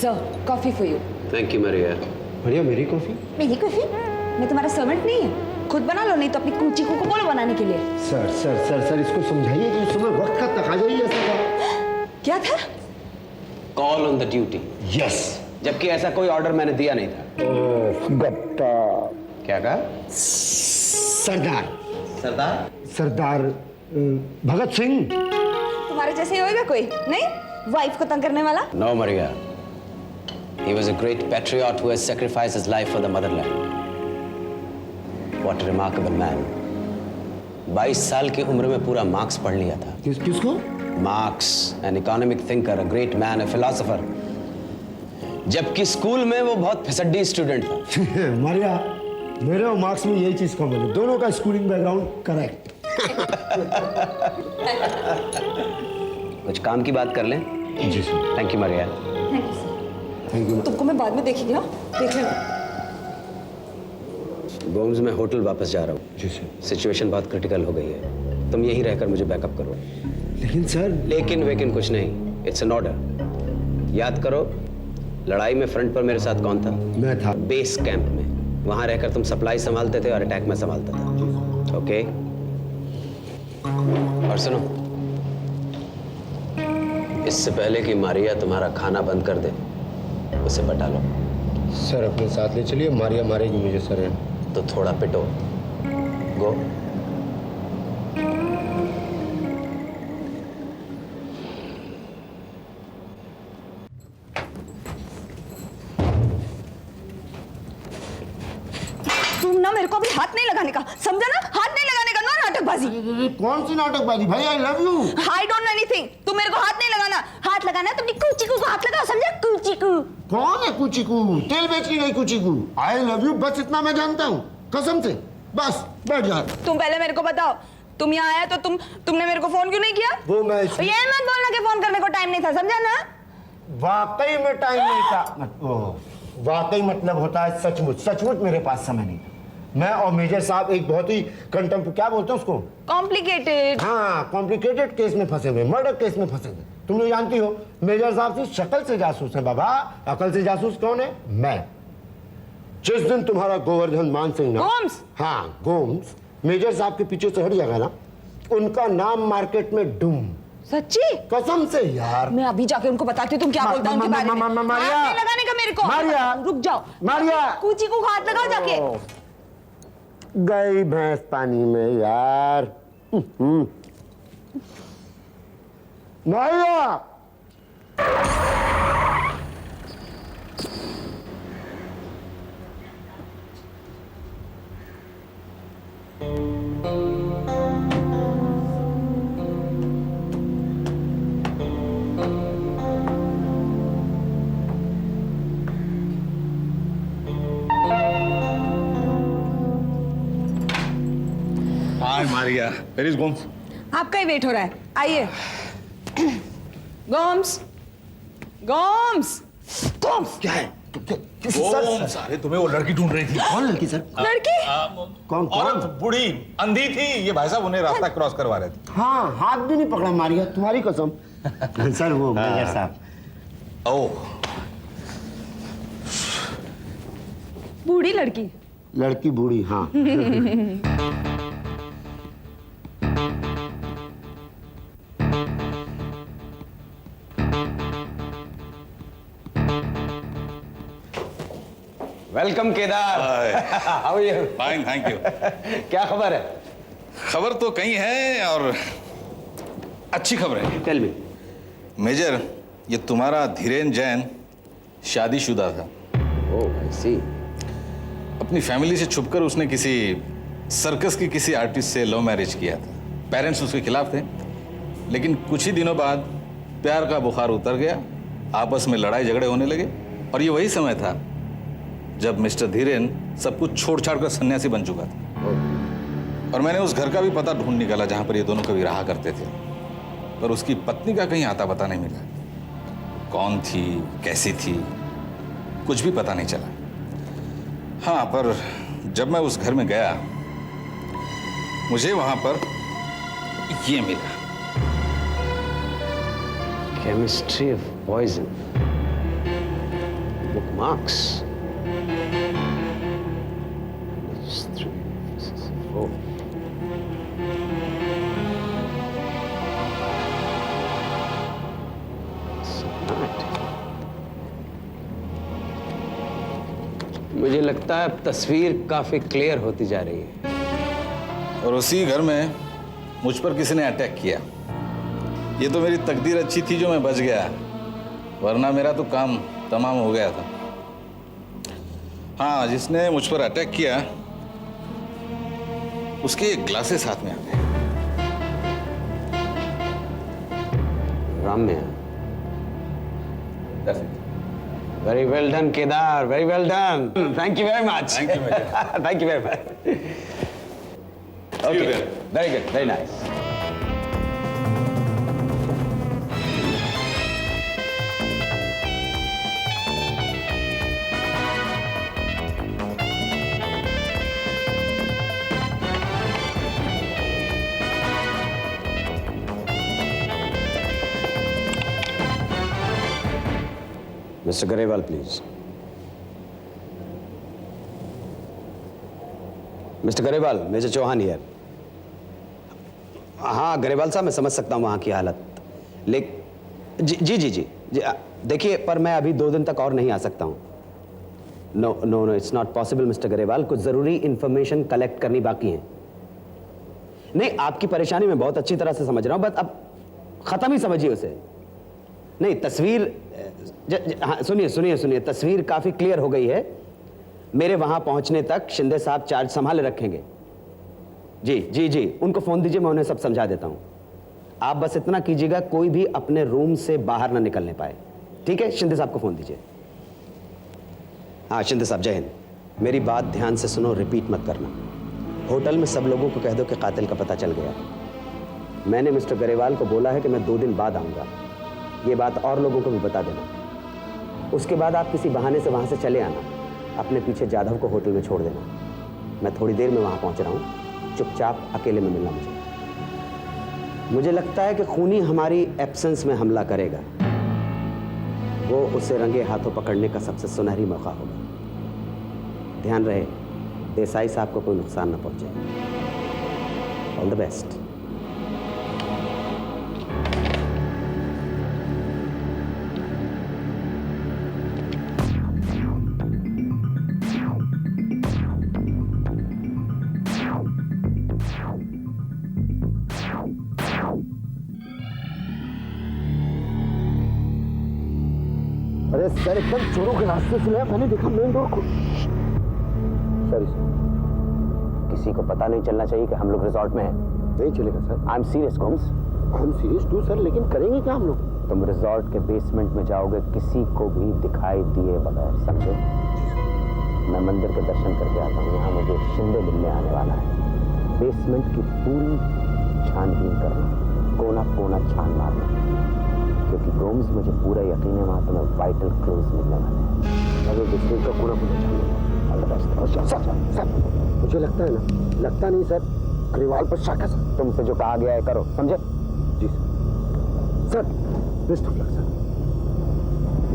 Sir, coffee for you. Thank you Maria. Maria, मेरी coffee? मेरी coffee? मैं तुम्हारा सर्वेंट नहीं है, खुद बना लो, नहीं तो अपनी कुची को बोलो बनाने के लिए। सर सर सर सर इसको समझाइए कि इस समय वक्त का तकाजा ही ऐसा था। क्या था? Call on the duty. Yes. जबकि ऐसा कोई ऑर्डर मैंने दिया नहीं था। गप्पा। क्या कहा? सरदार। सरदार? सरदार भगत सिंह। तुम्हारे जैसे ही होएगा कोई? नहीं, वाइफ को तंग करने वाला? No, Maria. He was a great patriot who has sacrificed his life for the motherland. What a remarkable man. 22 साल की उम्र में पूरा मार्क्स पढ़ लिया था। किसको? Marks, an economic thinker, a great man, a philosopher. जबकि स्कूल में वो बहुत फिसड्डी स्टूडेंट था। मरिया, मेरे और मार्क्स में यही चीज कॉमन है, दोनों का स्कूलिंग बैकग्राउंड करेक्ट। कुछ काम की बात कर लें? जी sir. Thank you Maria. Thank you sir. Thank you. तुमको मैं बाद में देखेंगे, हाँ? देख लेना। गोम्स में होटल वापस जा रहा हूँ। जी सर। सिचुएशन बहुत क्रिटिकल हो गई है, तुम यहीं रहकर मुझे बैकअप करो। लेकिन सर। लेकिन वेकिन कुछ नहीं, इट्स एन ऑर्डर। याद करो, लड़ाई में फ्रंट पर मेरे साथ कौन था? मैं था। बेस कैंप में। वहां रहकर तुम सप्लाई संभालते थे और अटैक में संभालता था। ओके? और सुनो, इससे पहले कि मारिया तुम्हारा खाना बंद कर दे, उसे पटा लो। सर अपने साथ ले चलिए, मारिया मारेगी मुझे सर। तो थोड़ा पिटो। गो। तुम ना मेरे को अभी हाथ नहीं लगाने का, समझा ना? हाथ नहीं लगाने का, ना नाटकबाजी। कौन सी नाटकबाजी भाई? I love you. I don't know anything. तुम मेरे को हाथ नहीं लगाना। हाथ लगाना है तो अपनी कुची को हाथ लगाओ, समझा? कुची को। कौन है कुचीकू? तेल बेचने गई कुचीकू। आई लव यू, बस इतना मैं जानता हूँ, कसम से। बस बैठ जा। तुम पहले मेरे को बताओ, तुम यहाँ आया तो तुमने मेरे को फोन क्यों नहीं किया? वो मैं ये मत बोलना कि फोन करने को टाइम नहीं था, समझा ना? वाकई में टाइम नहीं था। वाकई मतलब होता है सचमुच। सचमुच मेरे पास समय नहीं था। मैं और मेजर साहब एक बहुत ही क्या बोलते हैं उसको? कॉम्प्लिकेटेड। हाँ, कॉम्प्लिकेटेड केस में फंसे हुए, मर्डर केस में फंसे हुए। तुम लोग जानती हो, मेजर साहब की शक्ल से जासूस है बाबा, अकल से जासूस कौन है? मैं। जिस दिन तुम्हारा गोवर्धन मान सिंह ना, गोम्स? हाँ गोम्स, मेजर साहब के पीछे से हट जाएगा ना, उनका नाम मार्केट में डूम। सच्ची? कसम से यार। मैं अभी जाके उनको बताती हूँ तुम क्या बोलता है उनके बारे में। मारिया, हाथ नहीं लगाने का मेरे को। मारिया, रुक जाओ। मारिया, कुची को हाथ लगाओ जाके। गई भैंस पानी में यार। मारिया। हाय मारिया, वेयर इज गोम्स? आपका ही वेट हो रहा है, आइए। गोम्स, गोम्स, गोम्स। क्या है? गोम्स, अरे तुम्हें वो लड़की ढूंढ रही थी। कौन लड़की सर? लड़की? कौन? औरत, बूढ़ी, अंधी थी। ये भाई साहब उन्हें रास्ता क्रॉस करवा रहे थे। हाँ, हाथ भी नहीं पकड़ा मारिया, तुम्हारी कसम। सर वो मेजर साहब। ओह, बूढ़ी लड़की? लड़की बूढ़ी, हाँ। Welcome Kedar. How are you? Fine, thank you. क्या खबर है? खबर तो कई है और अच्छी खबर है। Tell me. मेजर, ये तुम्हारा धीरेन जैन शादीशुदा था। ओह, आई सी। अपनी फैमिली से छुपकर उसने किसी सर्कस की किसी आर्टिस्ट से लव मैरिज किया था। पेरेंट्स उसके खिलाफ थे, लेकिन कुछ ही दिनों बाद प्यार का बुखार उतर गया, आपस में लड़ाई झगड़े होने लगे। और ये वही समय था जब मिस्टर धीरेन सब कुछ छोड़ छाड़ कर सन्यासी बन चुका था। और मैंने उस घर का भी पता ढूंढ निकाला जहां पर ये दोनों कभी रहा करते थे, पर उसकी पत्नी का कहीं आता पता नहीं मिला। कौन थी, कैसी थी, कुछ भी पता नहीं चला। हाँ, पर जब मैं उस घर में गया, मुझे वहां पर ये मिला। Chemistry of poison. Bookmarks. 3, 4. मुझे लगता है अब तस्वीर काफी क्लियर होती जा रही है। और उसी घर में मुझ पर किसी ने अटैक किया। ये तो मेरी तकदीर अच्छी थी जो मैं बच गया, वरना मेरा तो काम तमाम हो गया था। हाँ, जिसने मुझ पर अटैक किया उसके ग्लासेस हाथ में आ गए। Ramya. Very well done, Kedar. Very well done. Thank you very much. Thank you, Major. Thank you very much. Okay. Very good. Very nice. Mr. Garewal, please. Mr. Garewal, major Chauhan here. हाँ गरेवाल साहब, मैं समझ सकता हूँ वहाँ की हालत, लेकिन जी देखिए, पर मैं अभी 2 दिन तक और नहीं आ सकता हूँ। No it's not possible mister Garewal, कुछ ज़रूरी इंफॉर्मेशन कलेक्ट करनी बाकी है। नहीं, आपकी परेशानी मैं बहुत अच्छी तरह से समझ रहा हूँ, बस अब ख़त्म ही समझिए उसे। नहीं, तस्वीर हाँ, सुनिए, तस्वीर काफ़ी क्लियर हो गई है। मेरे वहाँ पहुँचने तक शिंदे साहब चार्ज संभाले रखेंगे। जी, उनको फ़ोन दीजिए, मैं उन्हें सब समझा देता हूँ। आप बस इतना कीजिएगा, कोई भी अपने रूम से बाहर ना निकलने पाए, ठीक है? शिंदे साहब को फ़ोन दीजिए। हाँ शिंदे साहब, जय हिंद। मेरी बात ध्यान से सुनो, रिपीट मत करना। होटल में सब लोगों को कह दो कि कातिल का पता चल गया। मैंने मिस्टर गरेवाल को बोला है कि मैं 2 दिन बाद आऊँगा। ये बात और लोगों को भी बता देना। उसके बाद आप किसी बहाने से वहाँ से चले आना, अपने पीछे जाधव को होटल में छोड़ देना। मैं थोड़ी देर में वहाँ पहुँच रहा हूँ, चुपचाप अकेले में मिलना मुझे लगता है कि खूनी हमारी एब्सेंस में हमला करेगा। वो उसे रंगे हाथों पकड़ने का सबसे सुनहरी मौका होगा। ध्यान रहे, देसाई साहब को कोई नुकसान न पहुँचे। All the best. अरे सर, एकदम चोरों के रास्ते से गया, मैंने देखा मेन डोर खुल। सॉरी सर, किसी को पता नहीं चलना चाहिए कि हम लोग रिजॉर्ट में हैं। नहीं चलेगा sir. I am serious Gomes. I am serious too sir, लेकिन करेंगे क्या हम लोग? तुम रिजॉर्ट के बेसमेंट में जाओगे, किसी को भी दिखाई दिए बगैर, समझे? मैं मंदिर के दर्शन करके आता हूँ, यहाँ मुझे शिंदे मिलने आने वाला है। बेसमेंट की पूरी छानबीन करना, कोना कोना छान मारना, क्योंकि गोम्स मुझे पूरा यकीन है वहाँ तुम्हें वाइटल क्लूज मिलने वाले हैं। अगर बेसमेंट का कोना कोना छान। All the best. सर, मुझे लगता है ना, लगता नहीं सर, गरेवाल पर शक है सर। तुमसे जो कहा गया है करो, समझे? जी sir. Best of luck sir.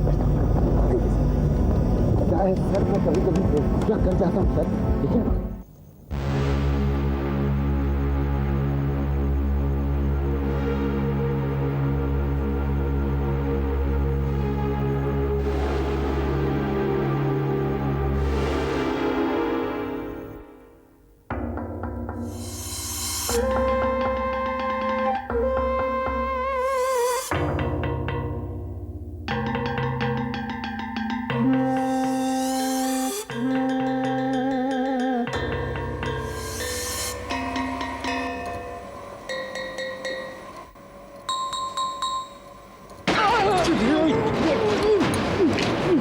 Thank you sir. क्या है सर, मैं कभी कभी क्या कर जाता हूँ सर, लेकिन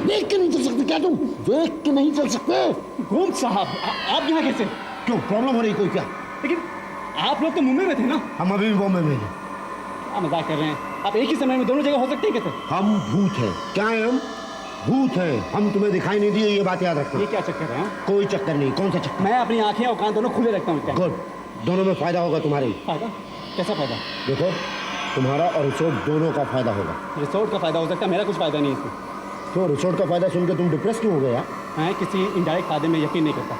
देख के नहीं चल सकते क्या तुम? देख के नहीं चल सकते? गोम साहब, आप यहाँ कैसे? क्यों, प्रॉब्लम हो रही कोई क्या? लेकिन आप लोग तो मुंबई में थे ना? हम अभी भी बॉम्बे में हैं। क्या मजाक कर रहे हैं आप? एक ही समय में दोनों जगह हो सकते हैं कैसे? हम भूत हैं। क्या है हम? भूत हैं। हम तुम्हें दिखाई नहीं दिए, ये बात याद रखना। ये क्या चक्कर है? कोई चक्कर नहीं। कौन सा चक्कर? मैं अपनी आंखें और कान दोनों खुले रखता हूँ। गुड, दोनों में फायदा होगा तुम्हारे। फायदा? कैसा फायदा? देखो, तुम्हारा और रिसोर्ट दोनों का फायदा होगा। रिसोर्ट का फायदा हो सकता है, मेरा कुछ फायदा नहीं है इसमें। तो रिसोर्ट का फायदा सुन के तुम डिप्रेस क्यों हो गए यार? मैं किसी इनडायरेक्ट फायदे में यकीन नहीं करता।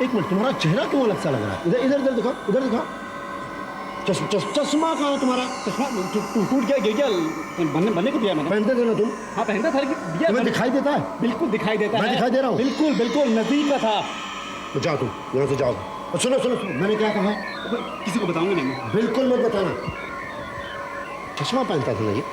एक मिनट, तुम्हारा चेहरा क्यों अलग सा लग रहा है? इधर इधर इधर दिखाओ, इधर दिखाओ। चश्मा कहाँ है तुम्हारा? चश्मा टूट गया, गिर गया, बनने को दिया मैंने। पहनते थे ना तुम? हाँ पहनता था, दिया तुम्हें मैंने। दिखाई देता है? बिल्कुल दिखाई देता मैं है। दिखाई दे रहा हूँ? बिल्कुल बिल्कुल नजदीक का था। तो जाओ तुम यहाँ से जाओ। और सुनो सुनो सुनो, मैंने क्या कहा? किसी को बताऊंगा नहीं मैं। बिल्कुल मत बताना। चश्मा पहनता था ना ये?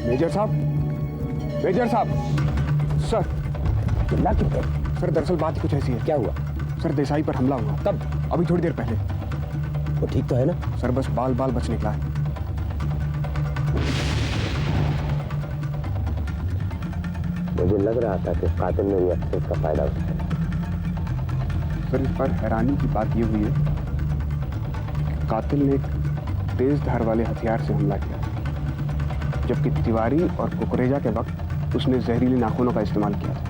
मेजर साहब, मेजर साहब, सर। चिल्ला क्यों है? सर दरअसल बात कुछ ऐसी है। क्या हुआ? सर देसाई पर हमला हुआ। कब? अभी थोड़ी देर पहले। वो ठीक तो है ना? सर बस बाल बाल बच निकला है। मुझे लग रहा था कि कातिल ने भी एक्सेस का फायदा उठाया। सर इस पर हैरानी की बात ये हुई है कि कातिल ने एक तेज धार वाले हथियार से हमला किया, जबकि तिवारी और कुकरेजा के वक्त उसने जहरीले नाखूनों का इस्तेमाल किया था।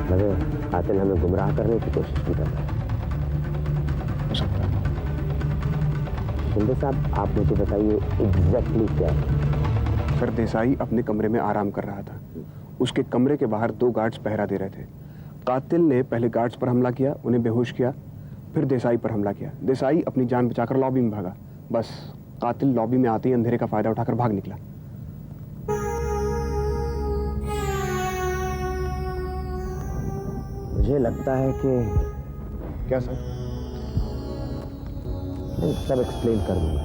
मतलब कातिल हमें गुमराह करने की कोशिश भी कर रहा है। हो सकता है। शिंदे साहब, आप मुझे बताइए एग्जैक्टली क्या है? सर देसाई अपने कमरे में आराम कर रहा था। उसके कमरे के बाहर 2 गार्ड्स पहरा दे रहे थे। कातिल ने पहले गार्ड्स पर हमला किया, उन्हें बेहोश किया, फिर देसाई पर हमला किया। देसाई अपनी जान बचाकर लॉबी में भागा। बस कातिल लॉबी में आते ही अंधेरे का फायदा उठाकर भाग निकला। मुझे लगता है कि क्या सर? मैं सब एक्सप्लेन कर दूंगा,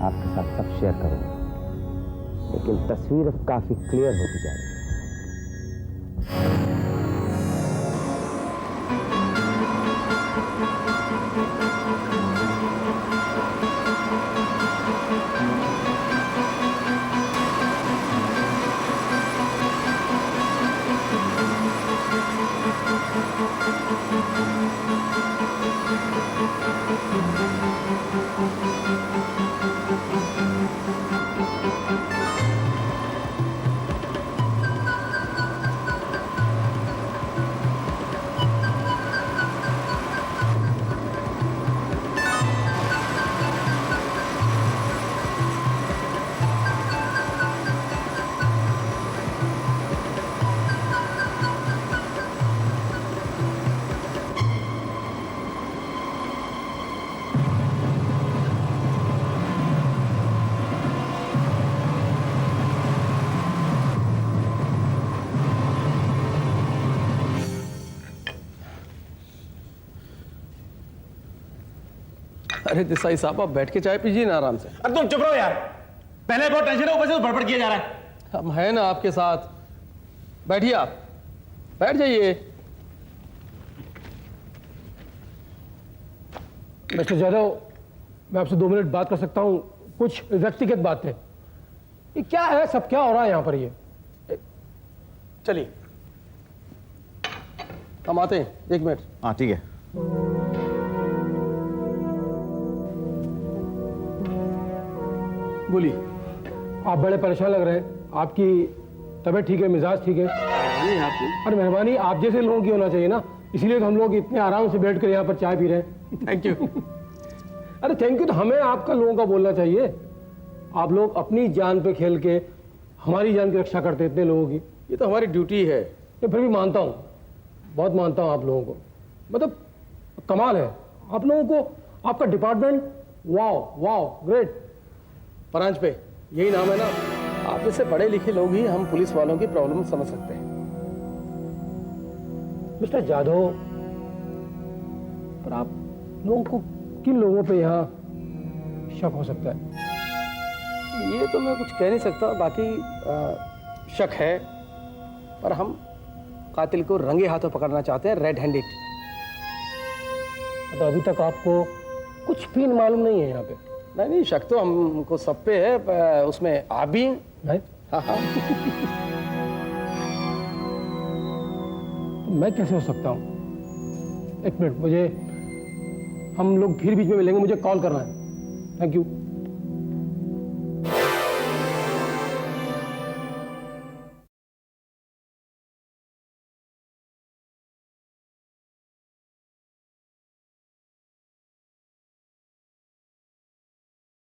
आपके साथ सब शेयर करूंगा, लेकिन तस्वीर अब काफी क्लियर होती जा रही है। अरे देसाई साहब, आप बैठ के चाय पीजिए ना आराम से। अरे तुम चुप रहो यार, पहले बहुत टेंशन है, ऊपर से बड़बड़ किया जा रहा है। हम हैं ना आपके साथ, बैठिए आप, बैठ जाइए। मिस्टर जादव, मैं आपसे 2 मिनट बात कर सकता हूँ? कुछ व्यक्तिगत बातें। ये क्या है सब, क्या हो रहा है यहाँ पर? ये चलिए हम आते हैं, 1 मिनट। हाँ ठीक है। बोलिए। आप बड़े परेशान लग रहे हैं। आपकी तबीयत ठीक है, मिजाज ठीक है? नहीं आपकी। अरे मेहरबानी, आप जैसे लोगों की होना चाहिए ना, इसीलिए तो हम लोग इतने आराम से बैठ कर यहाँ पर चाय पी रहे हैं। Thank you. अरे थैंक यू तो हमें आपका लोगों का बोलना चाहिए। आप लोग अपनी जान पे खेल के हमारी जान की रक्षा करते हैं, इतने लोगों की। ये तो हमारी ड्यूटी है। तो फिर भी मानता हूँ, बहुत मानता हूँ आप लोगों को। मतलब कमाल है आप लोगों को, आपका डिपार्टमेंट। Wow wow, great. परांज पे यही नाम है ना। आप जैसे पढ़े लिखे लोग ही हम पुलिस वालों की प्रॉब्लम समझ सकते हैं। मिस्टर जाधव, पर आप लोगों को किन लोगों पे यहाँ शक हो सकता है? ये तो मैं कुछ कह नहीं सकता, बाकी शक है, पर हम कातिल को रंगे हाथों पकड़ना चाहते हैं, रेड हैंडेड। तो अभी तक आपको कुछ भी मालूम नहीं है यहाँ पे? नहीं, शक तो हमको सब पे है, उसमें आप भी हैं। नहीं? हाँ हाँ। तो मैं कैसे हो सकता हूँ? 1 मिनट, मुझे, हम लोग फिर बीच में मिलेंगे, मुझे कॉल करना है। Thank you.